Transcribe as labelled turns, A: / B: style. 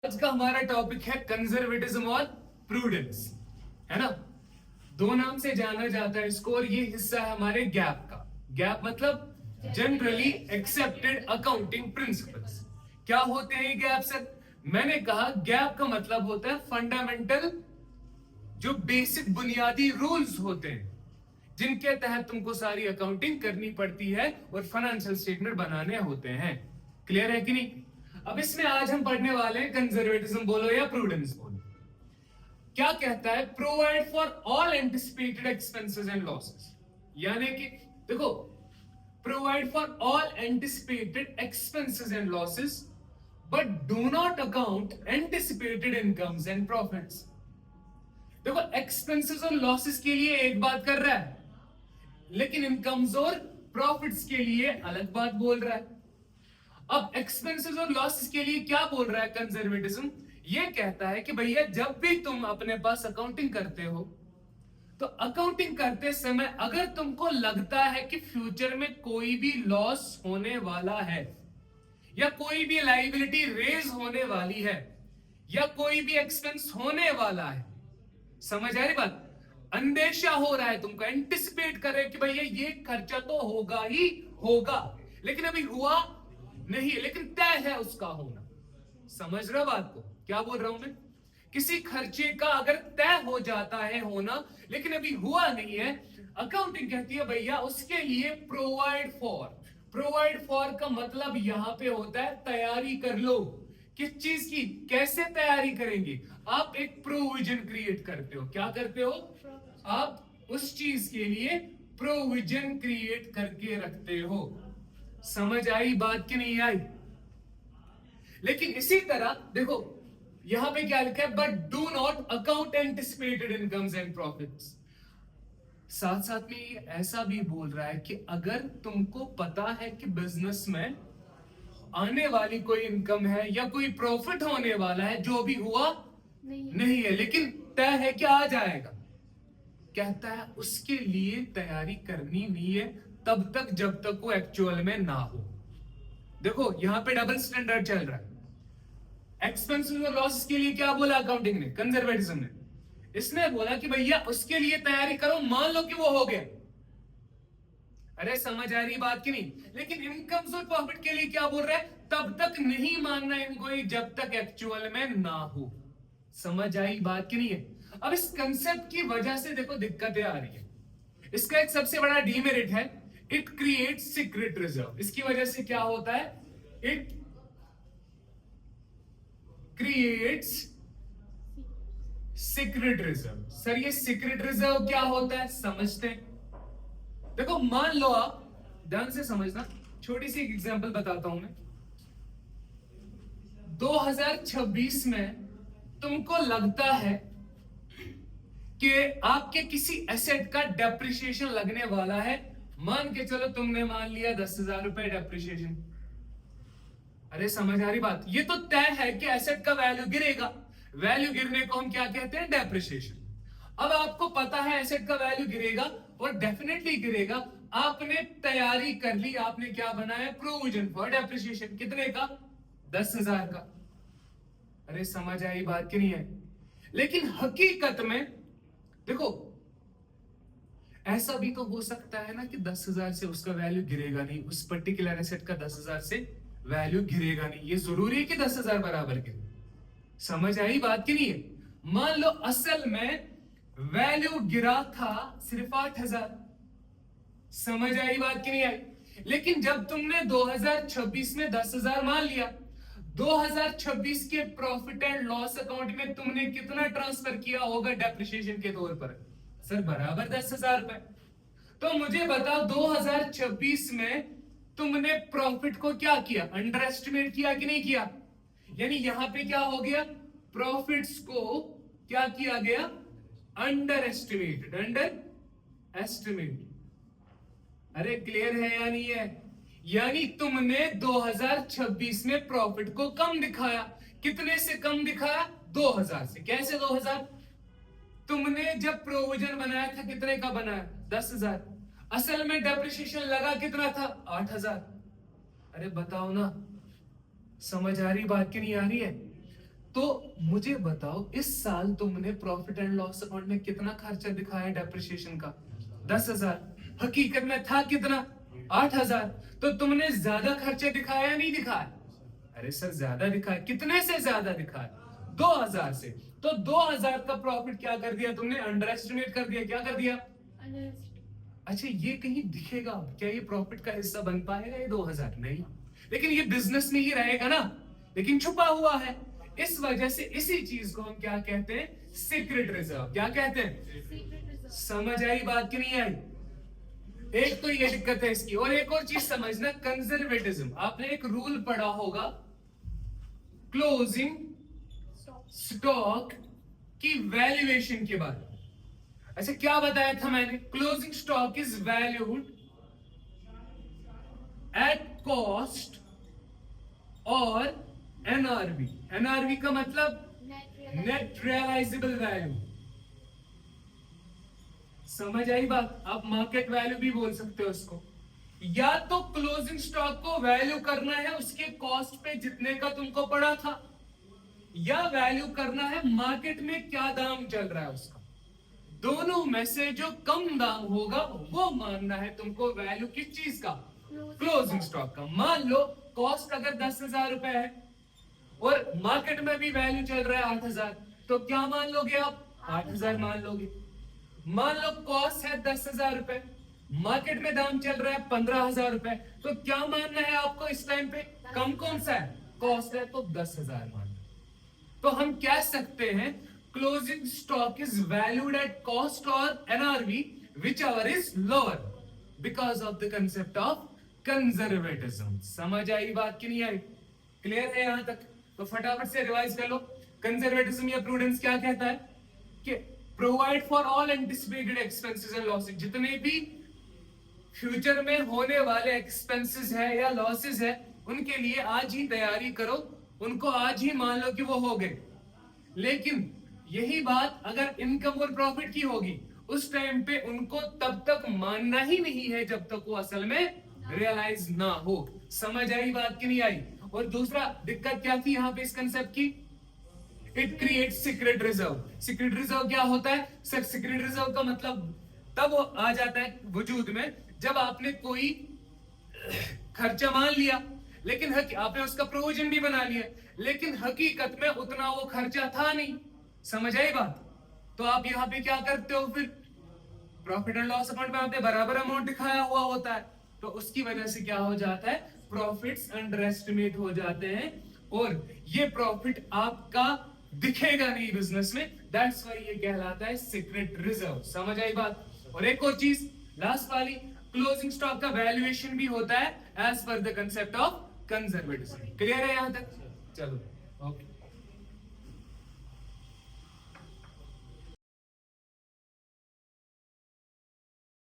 A: आज का हमारा टॉपिक है कंजर्वेटिज्म और प्रूडेंस, है ना। दो नाम से जाना जाता है इसको, और ये हिस्सा है हमारे गैप का। गैप मतलब जनरली एक्सेप्टेड अकाउंटिंग प्रिंसिपल्स। क्या होते हैं ये गैप सर? मैंने कहा गैप का मतलब होता है फंडामेंटल, जो बेसिक बुनियादी रूल्स होते हैं जिनके तहत तुमको सारी अकाउंटिंग करनी पड़ती है और फाइनेंशियल स्टेटमेंट बनाने होते हैं। क्लियर है कि नहीं? अब इसमें आज हम पढ़ने वाले हैं कंजर्वेटिज्म बोलो या प्रूडेंस बोलो। क्या कहता है? Provide for all anticipated expenses and losses. यानी कि देखो, provide for all anticipated expenses and losses but do not account anticipated incomes and profits. देखो, एक्सपेंसेस और लॉसेस के लिए एक बात कर रहा है, लेकिन इनकम्स और प्रॉफिट्स के लिए अलग बात बोल रहा है। अब एक्सपेंसेस और लॉसेस के लिए क्या बोल रहा है कंजर्वेटिज्म? ये कहता है कि भैया जब भी तुम अपने पास अकाउंटिंग करते हो, तो अकाउंटिंग करते समय अगर तुमको लगता है कि फ्यूचर में कोई भी लॉस होने वाला है, या कोई भी लायबिलिटी रेज होने वाली है, या कोई भी एक्सपेंस होने वाला है, समझ आ रही बात? अंदेशा हो रहा है, तुमको एंटिसिपेट कर रहे हो कि भैया ये खर्चा तो होगा ही होगा, लेकिन अभी हुआ नहीं, लेकिन तय है उसका होना। समझ रहे हो बात को? क्या बोल रहा हूं मैं? किसी खर्चे का अगर तय हो जाता है होना, लेकिन अभी हुआ नहीं है, अकाउंटिंग कहती है भैया उसके लिए प्रोवाइड फॉर। प्रोवाइड फॉर का मतलब यहां पे होता है तैयारी कर लो। किस चीज की? कैसे तैयारी करेंगे? आप एक प्रोविजन क्रिएट करते हो। क्या करते हो? आप उस चीज के लिए प्रोविजन क्रिएट करके रखते हो। समझ आई बात कि नहीं आई? लेकिन इसी तरह देखो, यहां पे क्या लिखा है? But do not account anticipated incomes and profits. साथ साथ में ये ऐसा भी बोल रहा है कि अगर तुमको पता है कि बिजनेस में आने वाली कोई इनकम है या कोई प्रॉफिट होने वाला है, जो भी हुआ नहीं है, लेकिन तय है कि आ जाएगा, कहता है उसके लिए तैयारी करनी नहीं है तब तक जब तक वो एक्चुअल में ना हो। देखो, यहां पे डबल स्टैंडर्ड चल रहा है। एक्सपेंसेस और लॉसेस के लिए क्या बोला अकाउंटिंग ने, कंजर्वेटिज्म ने? इसने बोला कि भैया उसके लिए तैयारी करो, मान लो कि वो हो गया। अरे समझ आ रही बात की नहीं? लेकिन इनकम्स और प्रॉफिट के लिए क्या बोल रहा है? तब तक नहीं मानना इनको जब तक एक्चुअल में ना हो। समझ आई बात की नहीं है? अब इस कंसेप्ट की वजह से देखो दिक्कतें आ रही है। इसका एक सबसे बड़ा डीमेरिट है, इट क्रिएट सीक्रेट रिजर्व। इसकी वजह से क्या होता है? It creates secret reserve. Sir ये सीक्रेट रिजर्व क्या होता है, समझते हैं? देखो, मान लो, आप ध्यान से समझना, छोटी सी एक एग्जांपल बताता हूं मैं। 2026 में तुमको लगता है कि आपके किसी एसेट का डेप्रिसिएशन लगने वाला है। मान के चलो, तुमने मान लिया 10,000 रुपए डेप्रिसिएशन। अरे समझ आ रही बात? ये तो तय है कि एसेट का वैल्यू गिरेगा। वैल्यू गिरने को हम क्या कहते हैं? डेप्रिसिएशन। अब आपको पता है एसेट का वैल्यू गिरेगा और डेफिनेटली गिरेगा। आपने तैयारी कर ली, आपने क्या बनाया? Provision for depreciation. कितने का? 10,000 का। अरे समझ आई बात की नहीं है? लेकिन हकीकत में देखो, ऐसा भी तो हो सकता है ना कि 10,000 से उसका वैल्यू गिरेगा नहीं, उस पर्टिकुलर एसेट का 10,000 से वैल्यू गिरेगा नहीं। ये जरूरी है कि 10,000 बराबर गिरे। समझ आई बात की नहीं है? मान लो असल में वैल्यू गिरा था सिर्फ 8,000। समझ आई बात की नहीं आई? लेकिन जब तुमने 2026 में 10,000 मान लिया, 2026 के प्रॉफिट एंड लॉस अकाउंट में तुमने कितना ट्रांसफर किया होगा डेप्रिसिएशन के तौर पर? सर बराबर 10,000 रुपए। तो मुझे बताओ, 2026 में तुमने प्रॉफिट को क्या किया? अंडर एस्टिमेट किया कि नहीं किया? यानी यहां पे क्या हो गया? प्रॉफिट्स को क्या किया गया? Under estimated. Under estimate. अरे क्लियर है या नहीं है? यानी तुमने 2026 में प्रॉफिट को कम दिखाया। कितने से कम दिखाया? 2,000 से। कैसे 2,000? तुमने जब प्रोविजन बनाया था कितने का बनाया? 10,000। असल में डेप्रिसिएशन लगा कितना था? 8,000। अरे बताओ ना, समझ आ रही बात की नहीं आ रही है? तो मुझे बताओ इस साल तुमने प्रॉफिट एंड लॉस अकाउंट में कितना खर्चा दिखाया डेप्रिसिएशन का? 10,000। हकीकत में था कितना? 8,000। तो तुमने ज्यादा खर्चे दिखाया नहीं दिखाया? अरे सर ज्यादा दिखाया। कितने से ज्यादा दिखाया? 2,000 से। तो 2,000 का प्रॉफिट क्या कर दिया तुमने? अंडर एस्टिमेट कर दिया। क्या कर दिया? अच्छा ये कहीं दिखेगा क्या? ये प्रॉफिट का हिस्सा बन पाएगा ये 2,000? नहीं, लेकिन ये बिजनेस में ही रहेगा ना, लेकिन छुपा हुआ है। इस वजह से इसी चीज को हम क्या कहते हैं? Secret reserve. क्या कहते हैं? समझ आई बात की नहीं आई? एक तो ये दिक्कत है इसकी, और एक और चीज समझना, कंजर्वेटिज्म। आपने एक रूल पढ़ा होगा क्लोजिंग स्टॉक की वैल्यूएशन के बारे में। अच्छा क्या बताया था मैंने? Closing stock is valued at cost और एनआरवी। एनआरवी का मतलब नेट रियलाइजेबल वैल्यू। समझ आई बात? आप मार्केट वैल्यू भी बोल सकते हो उसको। या तो क्लोजिंग स्टॉक को वैल्यू करना है उसके कॉस्ट पे जितने का तुमको पड़ा था, या वैल्यू करना है मार्केट में क्या दाम चल रहा है उसका। दोनों में से जो कम दाम होगा वो मानना है तुमको वैल्यू किस चीज का? क्लोजिंग स्टॉक का। मान लो कॉस्ट अगर 10,000 रुपए है और मार्केट में भी वैल्यू चल रहा है 8,000, तो क्या मान लोगे आप? 8,000 मान लोगे। मान लो कॉस्ट है 10,000 रुपए, मार्केट में दाम चल रहा है 15,000 रुपए, तो क्या मानना है आपको इस टाइम पे? कम कौन सा है? कॉस्ट है, तो 10,000 मानना। तो हम कह सकते हैं closing stock is valued at cost और NRV whichever is lower because of the concept of conservatism. समझ आई बात की नहीं आई? क्लियर है यहां तक? तो फटाफट से रिवाइज कर लो। कंजर्वेटिज्म या प्रूडेंस क्या कहता है कि provide for all anticipated expenses and losses. जितने भी फ्यूचर में होने वाले एक्सपेंसेस है या लॉसेस है उनके लिए आज ही तैयारी करो, उनको आज ही मान लो कि वो हो गए। लेकिन यही बात अगर इनकम और प्रॉफिट की होगी उस टाइम पे उनको तब तक मानना ही नहीं है जब तक वो असल में रियलाइज ना हो। समझ आई बात की नहीं आई? और दूसरा दिक्कत क्या थी यहाँ पे इस कंसेप्ट की? It create secret reserve. Secret reserve क्या होता है सर? सीक्रेट रिजर्व का मतलब तब आ जाता है वजूद में जब आपने कोई खर्चा मान लिया, लेकिन आपने उसका प्रोविजन भी बना लिया, लेकिन हकीकत में उतना वो खर्चा था नहीं। समझ आई बात? तो आप यहाँ पे क्या करते हो फिर? प्रॉफिट एंड लॉस अकाउंट में आपने बराबर अमाउंट दिखाया हुआ होता है, तो उसकी वजह से क्या हो जाता है? प्रॉफिट्स अंडर एस्टिमेट हो जाते हैं और ये प्रॉफिट आपका दिखेगा नहीं बिजनेस में। दैट्स व्हाई ये कहलाता है सीक्रेट रिजर्व। समझ आई बात? और एक और चीज लास्ट वाली, क्लोजिंग स्टॉक का वैल्यूएशन भी होता है as per the concept of conservatism. Clear है यहां तक? चलो ओके।